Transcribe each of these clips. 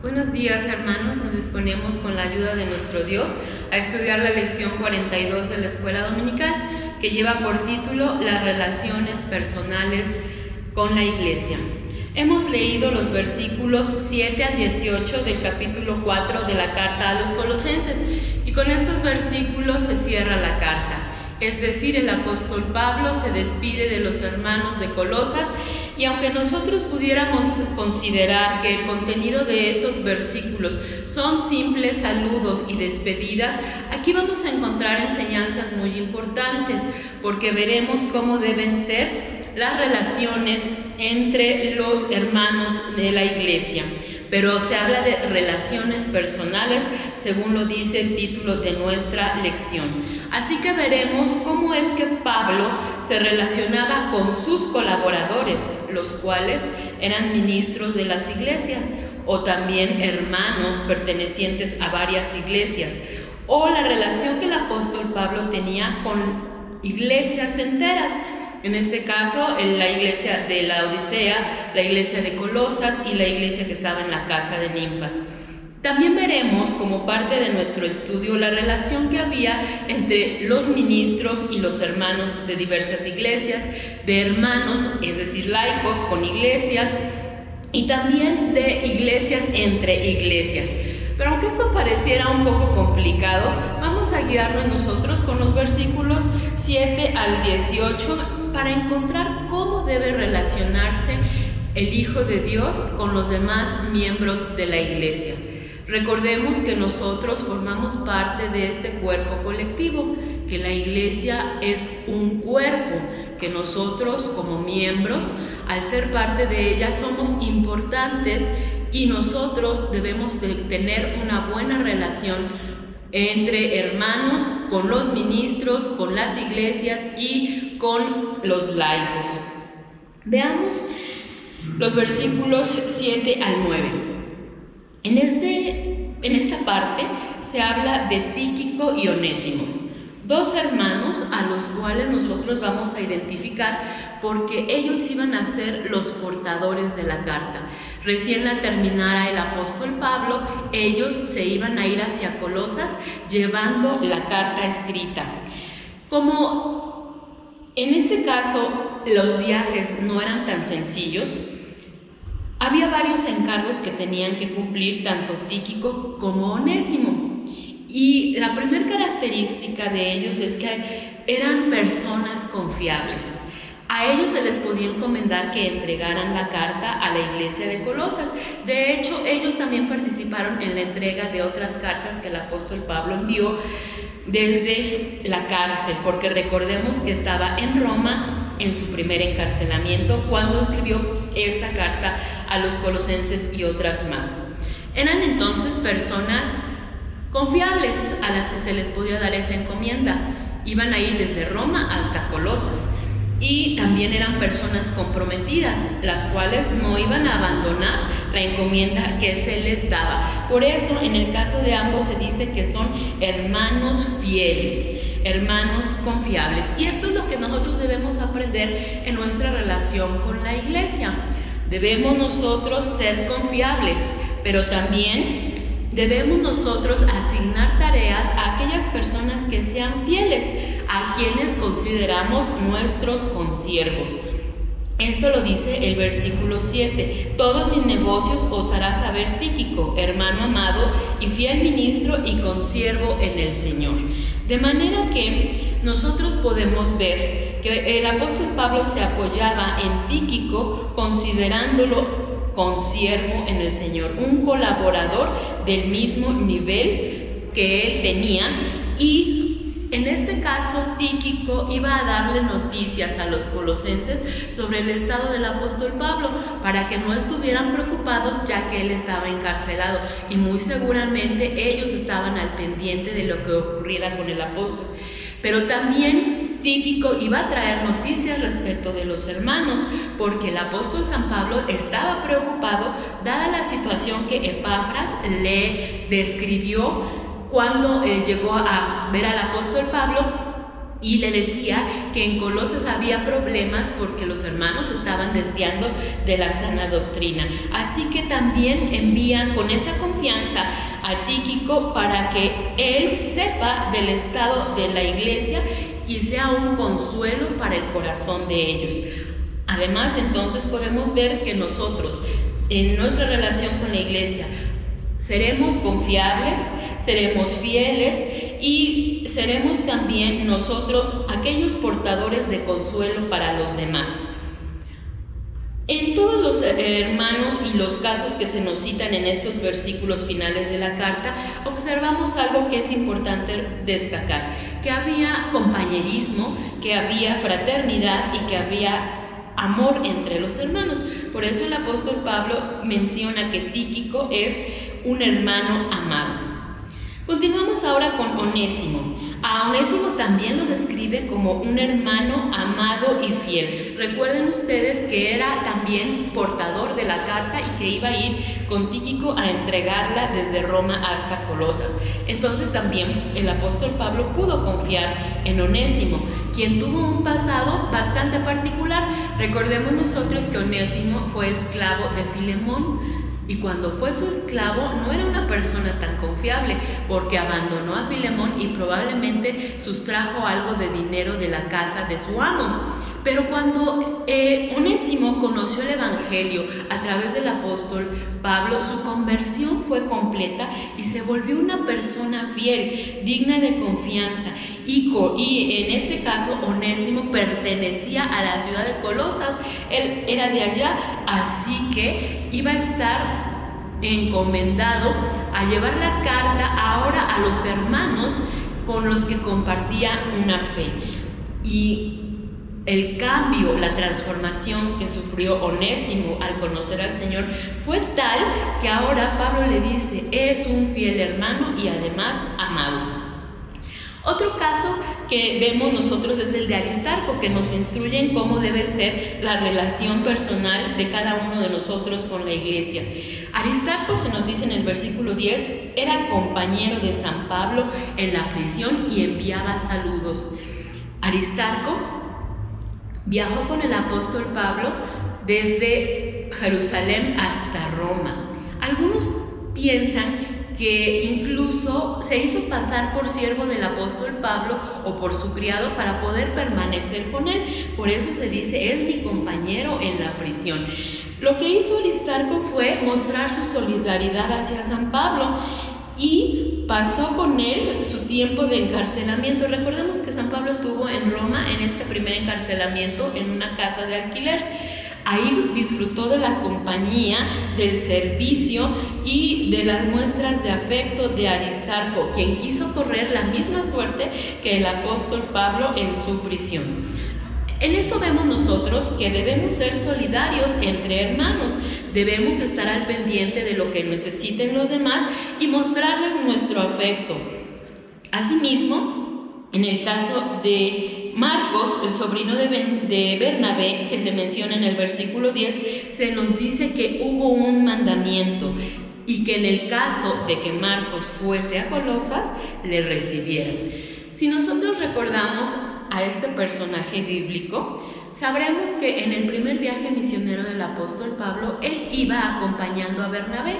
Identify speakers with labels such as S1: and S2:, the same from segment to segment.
S1: Buenos días, hermanos. Nos disponemos con la ayuda de nuestro Dios a estudiar la lección 42 de la Escuela Dominical, que lleva por título Las relaciones personales con la Iglesia. Hemos leído los versículos 7 al 18 del capítulo 4 de la carta a los Colosenses, y con estos versículos se cierra la carta. Es decir, el apóstol Pablo se despide de los hermanos de Colosas, y aunque nosotros pudiéramos considerar que el contenido de estos versículos son simples saludos y despedidas, aquí vamos a encontrar enseñanzas muy importantes, porque veremos cómo deben ser las relaciones entre los hermanos de la iglesia. Pero se habla de relaciones personales, según lo dice el título de nuestra lección. Así que veremos cómo es que Pablo se relacionaba con sus colaboradores, los cuales eran ministros de las iglesias, o también hermanos pertenecientes a varias iglesias, o la relación que el apóstol Pablo tenía con iglesias enteras. En este caso, la iglesia de la Odisea, la iglesia de Colosas y la iglesia que estaba en la casa de Ninfas. También veremos, como parte de nuestro estudio, la relación que había entre los ministros y los hermanos de diversas iglesias, de hermanos, es decir, laicos con iglesias, y también de iglesias entre iglesias. Pero aunque esto pareciera un poco complicado, vamos a guiarnos nosotros con los versículos 7 al 18 para encontrar cómo debe relacionarse el Hijo de Dios con los demás miembros de la iglesia. Recordemos que nosotros formamos parte de este cuerpo colectivo, que la iglesia es un cuerpo, que nosotros como miembros, al ser parte de ella, somos importantes y nosotros debemos de tener una buena relación entre hermanos, con los ministros, con las iglesias y con los laicos. Veamos los versículos 7 al 9. En esta parte se habla de Tíquico y Onésimo, dos hermanos a los cuales nosotros vamos a identificar porque ellos iban a ser los portadores de la carta. Recién la terminara el apóstol Pablo, ellos se iban a ir hacia Colosas llevando la carta escrita. Como en este caso los viajes no eran tan sencillos, había varios encargos que tenían que cumplir tanto Tíquico como Onésimo. Y la primera característica de ellos es que eran personas confiables. A ellos se les podía encomendar que entregaran la carta a la iglesia de Colosas. De hecho, ellos también participaron en la entrega de otras cartas que el apóstol Pablo envió desde la cárcel, porque recordemos que estaba en Roma en su primer encarcelamiento cuando escribió esta carta a los colosenses y otras más. Eran entonces personas confiables a las que se les podía dar esa encomienda. Iban a ir desde Roma hasta Colosas. Y también eran personas comprometidas, las cuales no iban a abandonar la encomienda que se les daba. Por eso, en el caso de ambos se dice que son hermanos fieles, hermanos confiables. Y esto es lo que nosotros debemos aprender en nuestra relación con la iglesia. Debemos nosotros ser confiables, pero también debemos nosotros asignar tareas a aquellas personas que sean fieles, a quienes consideramos nuestros consiervos. Esto lo dice el versículo 7. Todos mis negocios os hará saber Tíquico, hermano amado y fiel ministro y consiervo en el Señor. De manera que nosotros podemos ver que el apóstol Pablo se apoyaba en Tíquico considerándolo consiervo en el Señor, un colaborador del mismo nivel que él tenía. Y en este caso, Tíquico iba a darle noticias a los colosenses sobre el estado del apóstol Pablo para que no estuvieran preocupados, ya que él estaba encarcelado y muy seguramente ellos estaban al pendiente de lo que ocurriera con el apóstol. Pero también Tíquico iba a traer noticias respecto de los hermanos, porque el apóstol San Pablo estaba preocupado dada la situación que Epafras le describió cuando llegó a ver al apóstol Pablo y le decía que en Colosas había problemas porque los hermanos estaban desviando de la sana doctrina. Así que también envían con esa confianza a Tíquico para que él sepa del estado de la iglesia y sea un consuelo para el corazón de ellos. Además, entonces podemos ver que nosotros, en nuestra relación con la iglesia, seremos confiables, seremos fieles y seremos también nosotros aquellos portadores de consuelo para los demás. En todos los hermanos y los casos que se nos citan en estos versículos finales de la carta, observamos algo que es importante destacar, que había compañerismo, que había fraternidad y que había amor entre los hermanos. Por eso el apóstol Pablo menciona que Tíquico es un hermano amado. Continuamos ahora con Onésimo. A Onésimo también lo describe como un hermano amado y fiel. Recuerden ustedes que era también portador de la carta y que iba a ir con Tíquico a entregarla desde Roma hasta Colosas. Entonces también el apóstol Pablo pudo confiar en Onésimo, quien tuvo un pasado bastante particular. Recordemos nosotros que Onésimo fue esclavo de Filemón. Y cuando fue su esclavo no era una persona tan confiable porque abandonó a Filemón y probablemente sustrajo algo de dinero de la casa de su amo. Pero cuando Onésimo conoció el Evangelio a través del apóstol Pablo, su conversión fue completa y se volvió una persona fiel, digna de confianza. Y en este caso, Onésimo pertenecía a la ciudad de Colosas, él era de allá, así que iba a estar encomendado a llevar la carta ahora a los hermanos con los que compartía una fe. Y el cambio, la transformación que sufrió Onésimo al conocer al Señor fue tal que ahora Pablo le dice, es un fiel hermano y además amado. Otro caso que vemos nosotros es el de Aristarco, que nos instruye en cómo debe ser la relación personal de cada uno de nosotros con la iglesia. Aristarco, se nos dice en el versículo 10, era compañero de San Pablo en la prisión y enviaba saludos. Aristarco viajó con el apóstol Pablo desde Jerusalén hasta Roma. Algunos piensan que incluso se hizo pasar por siervo del apóstol Pablo o por su criado para poder permanecer con él. Por eso se dice, es mi compañero en la prisión. Lo que hizo Aristarco fue mostrar su solidaridad hacia San Pablo y pasó con él su tiempo de encarcelamiento. Recordemos que San Pablo estuvo en Roma en este primer encarcelamiento en una casa de alquiler. Ahí disfrutó de la compañía, del servicio y de las muestras de afecto de Aristarco, quien quiso correr la misma suerte que el apóstol Pablo en su prisión. En esto vemos nosotros que debemos ser solidarios entre hermanos, debemos estar al pendiente de lo que necesiten los demás y mostrarles nuestro afecto. Asimismo, en el caso de Marcos, el sobrino de Bernabé, que se menciona en el versículo 10, se nos dice que hubo un mandamiento y que en el caso de que Marcos fuese a Colosas, le recibieran. Si nosotros recordamos a este personaje bíblico, sabremos que en el primer viaje misionero del apóstol Pablo, él iba acompañando a Bernabé,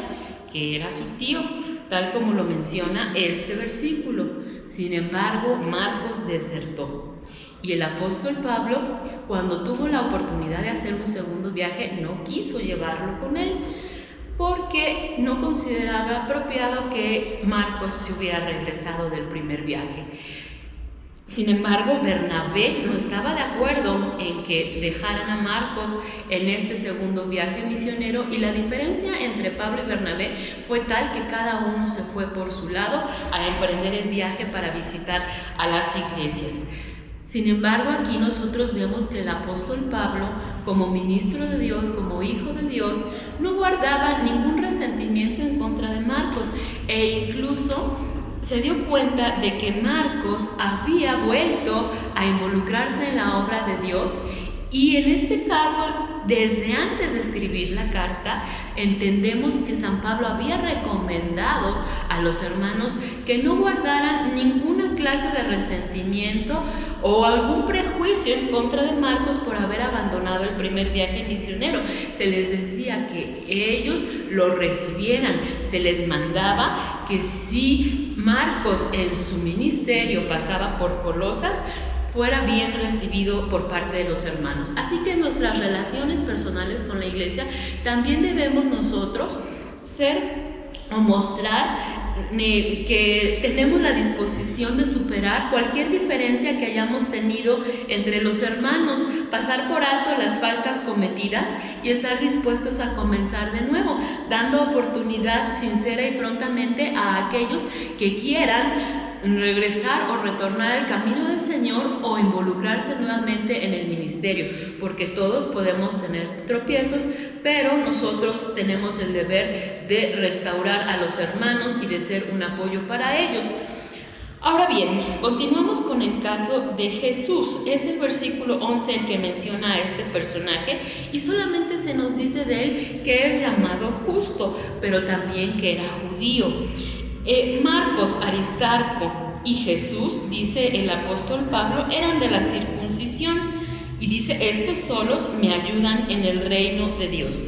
S1: que era su tío, tal como lo menciona este versículo. Sin embargo, Marcos desertó. Y el apóstol Pablo, cuando tuvo la oportunidad de hacer un segundo viaje, no quiso llevarlo con él, porque no consideraba apropiado que Marcos se hubiera regresado del primer viaje. Sin embargo, Bernabé no estaba de acuerdo en que dejaran a Marcos en este segundo viaje misionero, y la diferencia entre Pablo y Bernabé fue tal que cada uno se fue por su lado a emprender el viaje para visitar a las iglesias. Sin embargo, aquí nosotros vemos que el apóstol Pablo, como ministro de Dios, como hijo de Dios, no guardaba ningún resentimiento en contra de Marcos, e incluso se dio cuenta de que Marcos había vuelto a involucrarse en la obra de Dios, y en este caso desde antes de escribir la carta, entendemos que San Pablo había recomendado a los hermanos que no guardaran ninguna clase de resentimiento o algún prejuicio en contra de Marcos por haber abandonado el primer viaje misionero. Se les decía que ellos lo recibieran, se les mandaba que si Marcos en su ministerio pasaba por Colosas, fuera bien recibido por parte de los hermanos. Así que en nuestras relaciones personales con la iglesia también debemos nosotros ser o mostrar que tenemos la disposición de superar cualquier diferencia que hayamos tenido entre los hermanos, pasar por alto las faltas cometidas y estar dispuestos a comenzar de nuevo, dando oportunidad sincera y prontamente a aquellos que quieran regresar o retornar al camino del Señor o involucrarse nuevamente en el ministerio, porque todos podemos tener tropiezos, pero nosotros tenemos el deber de restaurar a los hermanos y de ser un apoyo para ellos. Ahora bien, continuamos con el caso de Jesús. Es el versículo 11 el que menciona a este personaje y solamente se nos dice de él que es llamado justo, pero también que era judío. Marcos, Aristarco y Jesús, dice el apóstol Pablo, eran de la circuncisión y dice, estos solos me ayudan en el reino de Dios.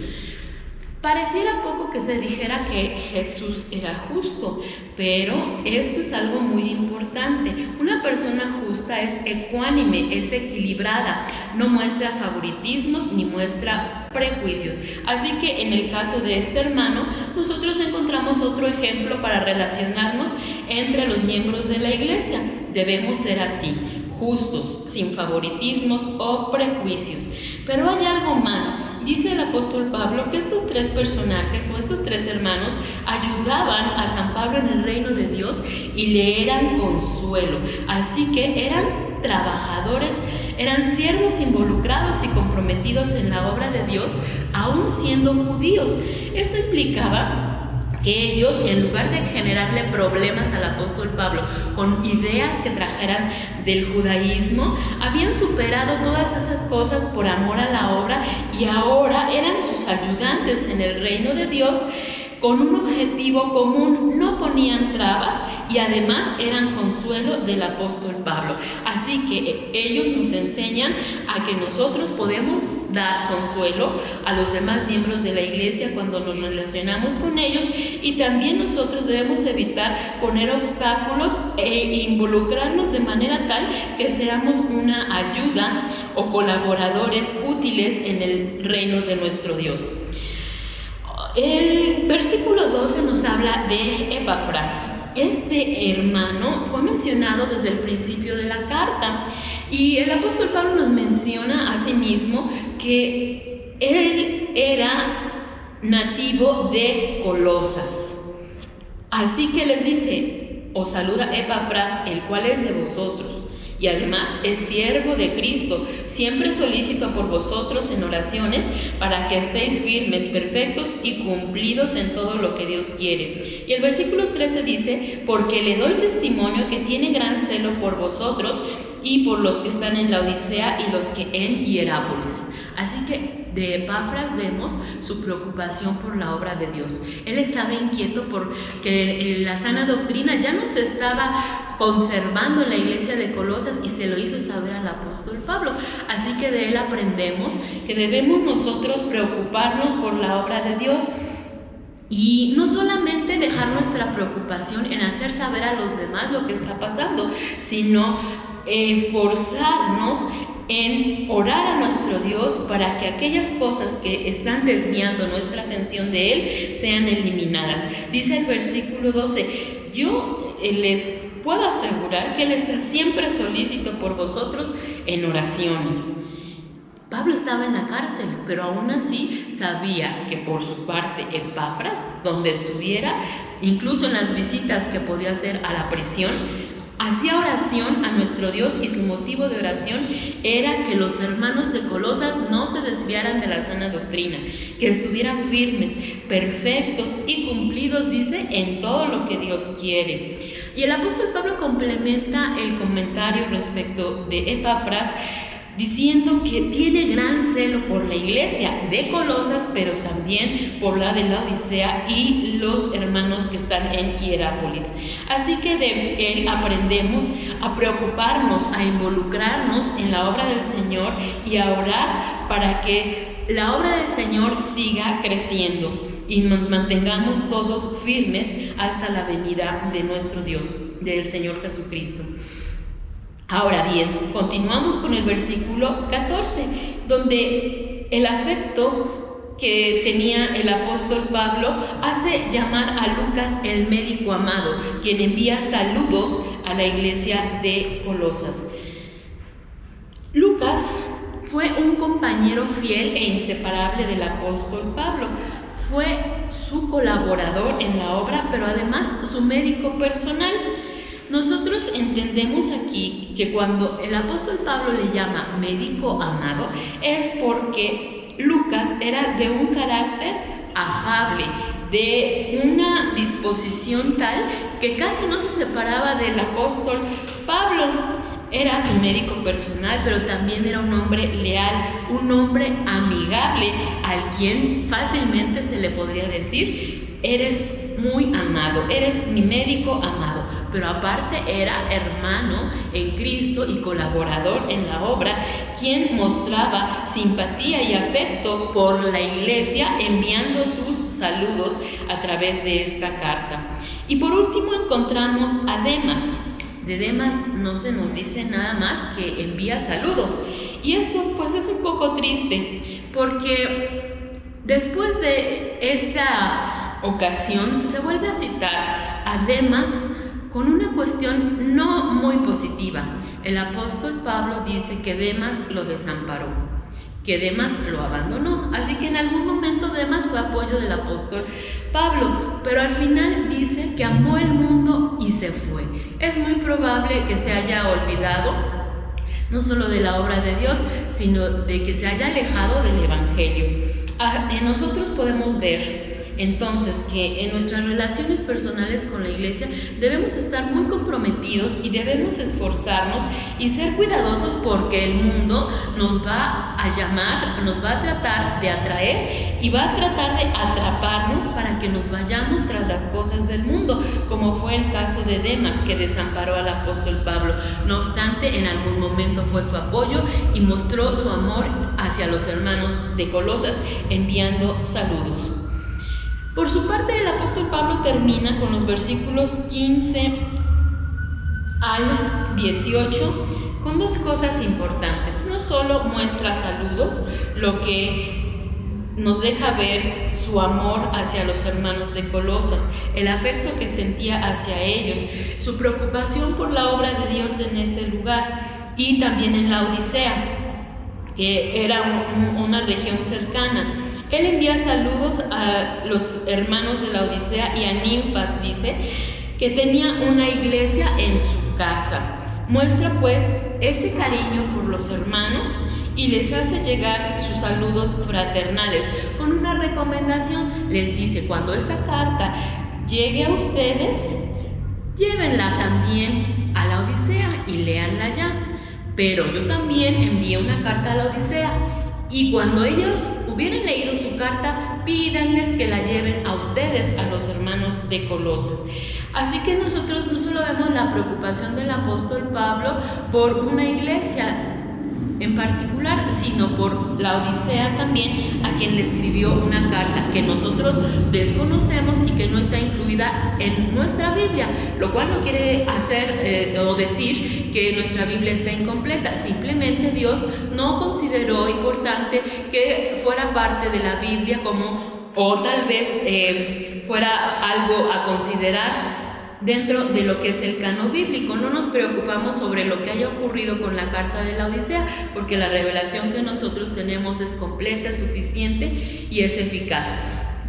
S1: Pareciera poco que se dijera que Jesús era justo, pero esto es algo muy importante. Una persona justa es ecuánime, es equilibrada, no muestra favoritismos ni muestra prejuicios. Así que en el caso de este hermano, nosotros encontramos otro ejemplo para relacionarnos entre los miembros de la iglesia. Debemos ser así, justos, sin favoritismos o prejuicios. Pero hay algo más. Dice el apóstol Pablo que estos tres personajes o estos tres hermanos ayudaban a San Pablo en el reino de Dios y le eran consuelo. Así que eran trabajadores, eran siervos involucrados y comprometidos en la obra de Dios, aún siendo judíos. Esto implicaba que ellos, en lugar de generarle problemas al apóstol Pablo con ideas que trajeran del judaísmo, habían superado todas esas cosas por amor a la obra y ahora eran sus ayudantes en el reino de Dios con un objetivo común, no ponían trabas y además eran consuelo del apóstol Pablo. Así que ellos nos enseñan a que nosotros podemos dar consuelo a los demás miembros de la iglesia cuando nos relacionamos con ellos, y también nosotros debemos evitar poner obstáculos e involucrarnos de manera tal que seamos una ayuda o colaboradores útiles en el reino de nuestro Dios. El versículo 12 nos habla de Epafras. Este hermano fue mencionado desde el principio de la carta y el apóstol Pablo nos menciona a sí mismo que él era nativo de Colosas. Así que les dice, os saluda Epafras, el cual es de vosotros y además es siervo de Cristo, siempre solícito por vosotros en oraciones para que estéis firmes, perfectos y cumplidos en todo lo que Dios quiere. Y el versículo 13 dice, porque le doy testimonio que tiene gran celo por vosotros y por los que están en la Odisea y los que en Hierápolis. Así que de Epafras vemos su preocupación por la obra de Dios. Él estaba inquieto porque la sana doctrina ya no se estaba conservando en la iglesia de Colosas y se lo hizo saber al apóstol Pablo. Así que de él aprendemos que debemos nosotros preocuparnos por la obra de Dios y no solamente dejar nuestra preocupación en hacer saber a los demás lo que está pasando, sino esforzarnos en orar a nuestro Dios para que aquellas cosas que están desviando nuestra atención de Él sean eliminadas. Dice el versículo 12, yo les puedo asegurar que Él está siempre solícito por vosotros en oraciones. Pablo estaba en la cárcel, pero aún así sabía que por su parte Epafras, donde estuviera, incluso en las visitas que podía hacer a la prisión, hacía oración a nuestro Dios y su motivo de oración era que los hermanos de Colosas no se desviaran de la sana doctrina, que estuvieran firmes, perfectos y cumplidos, dice, en todo lo que Dios quiere. Y el apóstol Pablo complementa el comentario respecto de Epafras diciendo que tiene gran celo por la iglesia de Colosas, pero también por la de Laodicea y los hermanos que están en Hierápolis. Así que de él aprendemos a preocuparnos, a involucrarnos en la obra del Señor y a orar para que la obra del Señor siga creciendo y nos mantengamos todos firmes hasta la venida de nuestro Dios, del Señor Jesucristo. Ahora bien, continuamos con el versículo 14, donde el afecto que tenía el apóstol Pablo hace llamar a Lucas el médico amado, quien envía saludos a la iglesia de Colosas. Lucas fue un compañero fiel e inseparable del apóstol Pablo. Fue su colaborador en la obra, pero además su médico personal. Nosotros entendemos aquí que cuando el apóstol Pablo le llama médico amado, es porque Lucas era de un carácter afable, de una disposición tal que casi no se separaba del apóstol Pablo. Era su médico personal, pero también era un hombre leal, un hombre amigable, al quien fácilmente se le podría decir: eres muy amado, eres mi médico amado. Pero aparte era hermano en Cristo y colaborador en la obra, quien mostraba simpatía y afecto por la iglesia, enviando sus saludos a través de esta carta. Y por último encontramos a Demas. De Demas no se nos dice nada más que envía saludos. Y esto pues es un poco triste, porque después de esta ocasión se vuelve a citar a Demas con una cuestión no muy positiva. El apóstol Pablo dice que Demas lo desamparó, que Demas lo abandonó. Así que en algún momento Demas fue apoyo del apóstol Pablo, pero al final dice que amó el mundo y se fue. Es muy probable que se haya olvidado no solo de la obra de Dios, sino de que se haya alejado del evangelio. Nosotros podemos ver entonces que en nuestras relaciones personales con la iglesia debemos estar muy comprometidos y debemos esforzarnos y ser cuidadosos, porque el mundo nos va a llamar, nos va a tratar de atraer y va a tratar de atraparnos para que nos vayamos tras las cosas del mundo, como fue el caso de Demas, que desamparó al apóstol Pablo. No obstante, en algún momento fue su apoyo y mostró su amor hacia los hermanos de Colosas, enviando saludos. Por su parte, el apóstol Pablo termina con los versículos 15 al 18 con dos cosas importantes. No solo muestra saludos, lo que nos deja ver su amor hacia los hermanos de Colosas, el afecto que sentía hacia ellos, su preocupación por la obra de Dios en ese lugar, y también en Laodicea, que era una región cercana. Él envía saludos a los hermanos de Laodicea y a Ninfas, dice, que tenía una iglesia en su casa. Muestra pues ese cariño por los hermanos y les hace llegar sus saludos fraternales con una recomendación. Les dice: cuando esta carta llegue a ustedes, llévenla también a Laodicea y léanla ya. Pero yo también envié una carta a Laodicea, y cuando ellos hubieran leído su carta, pídanles que la lleven a ustedes, a los hermanos de Colosas. Así que nosotros no solo vemos la preocupación del apóstol Pablo por una iglesia en particular, sino por Laodicea también, a quien le escribió una carta que nosotros desconocemos y que no está incluida en nuestra Biblia, lo cual no quiere hacer o decir que nuestra Biblia está incompleta. Simplemente Dios no consideró importante que fuera parte de la Biblia, o tal vez fuera algo a considerar dentro de lo que es el canon bíblico. No nos preocupamos sobre lo que haya ocurrido con la carta de la Odisea, porque la revelación que nosotros tenemos es completa, es suficiente y es eficaz.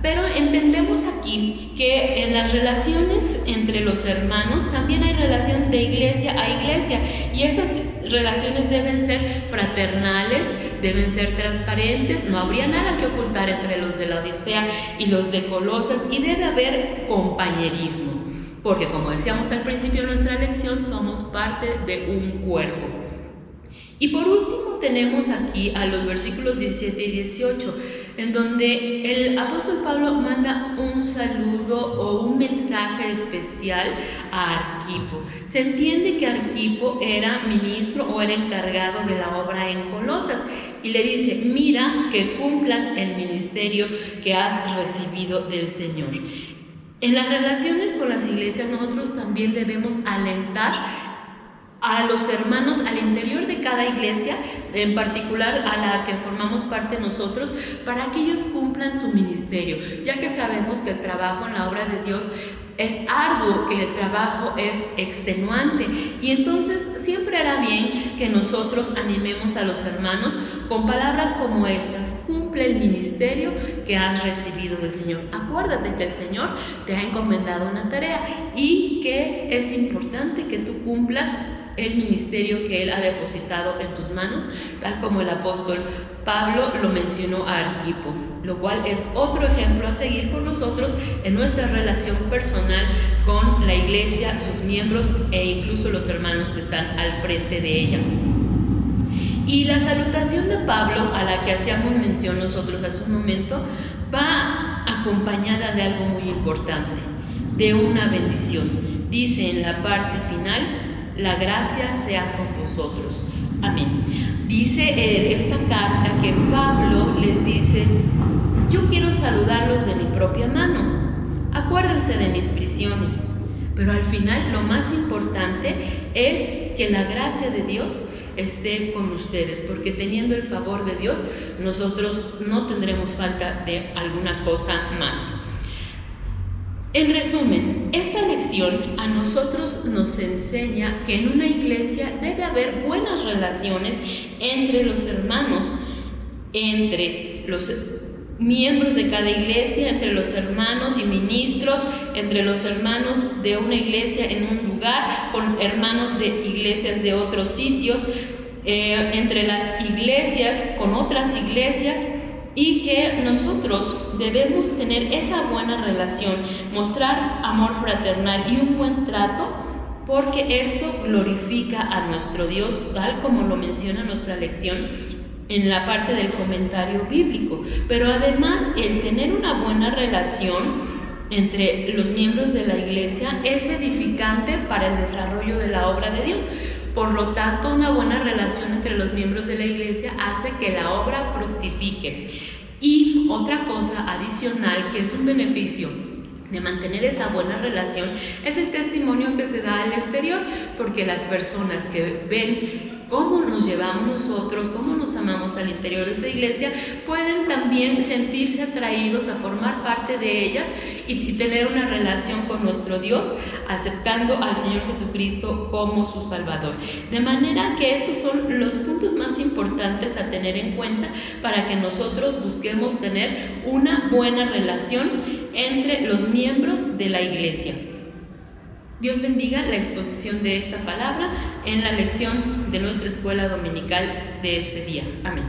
S1: Pero entendemos aquí que en las relaciones entre los hermanos también hay relación de iglesia a iglesia, y esas relaciones deben ser fraternales, deben ser transparentes. No habría nada que ocultar entre los de la Odisea y los de Colosas, y debe haber compañerismo, porque como decíamos al principio de nuestra lección, somos parte de un cuerpo. Y por último tenemos aquí a los versículos 17 y 18, en donde el apóstol Pablo manda un saludo o un mensaje especial a Arquipo. Se entiende que Arquipo era ministro o era encargado de la obra en Colosas y le dice: mira que cumplas el ministerio que has recibido del Señor. En las relaciones con las iglesias nosotros también debemos alentar a los hermanos al interior de cada iglesia, en particular a la que formamos parte nosotros, para que ellos cumplan su ministerio, ya que sabemos que el trabajo en la obra de Dios es arduo, que el trabajo es extenuante, y entonces siempre hará bien que nosotros animemos a los hermanos con palabras como estas: cumple el ministerio que has recibido del Señor. Acuérdate que el Señor te ha encomendado una tarea y que es importante que tú cumplas el ministerio que Él ha depositado en tus manos, tal como el apóstol Pablo lo mencionó a Arquipo, lo cual es otro ejemplo a seguir por nosotros en nuestra relación personal con la iglesia, sus miembros e incluso los hermanos que están al frente de ella. Y la salutación de Pablo, a la que hacíamos mención nosotros hace un momento, va acompañada de algo muy importante, de una bendición. Dice en la parte final: la gracia sea con vosotros. Amén. Dice esta carta que Pablo les dice: yo quiero saludarlos de mi propia mano. Acuérdense de mis prisiones. Pero al final lo más importante es que la gracia de Dios esté con ustedes, porque teniendo el favor de Dios, nosotros no tendremos falta de alguna cosa más. En resumen, esta lección a nosotros nos enseña que en una iglesia debe haber buenas relaciones entre los hermanos, entre los miembros de cada iglesia, entre los hermanos y ministros, entre los hermanos de una iglesia en un lugar, con hermanos de iglesias de otros sitios, entre las iglesias con otras iglesias, y que nosotros debemos tener esa buena relación, mostrar amor fraternal y un buen trato, porque esto glorifica a nuestro Dios, tal como lo menciona nuestra lección en la parte del comentario bíblico. Pero además, el tener una buena relación entre los miembros de la iglesia es edificante para el desarrollo de la obra de Dios. Por lo tanto, una buena relación entre los miembros de la iglesia hace que la obra fructifique. Y otra cosa adicional, que es un beneficio de mantener esa buena relación, es el testimonio que se da al exterior, porque las personas que ven cómo nos llevamos nosotros, cómo nos amamos al interior de esta iglesia, pueden también sentirse atraídos a formar parte de ellas y tener una relación con nuestro Dios, aceptando al Señor Jesucristo como su Salvador. De manera que estos son los puntos más importantes a tener en cuenta para que nosotros busquemos tener una buena relación entre los miembros de la iglesia. Dios bendiga la exposición de esta palabra en la lección de nuestra escuela dominical de este día. Amén.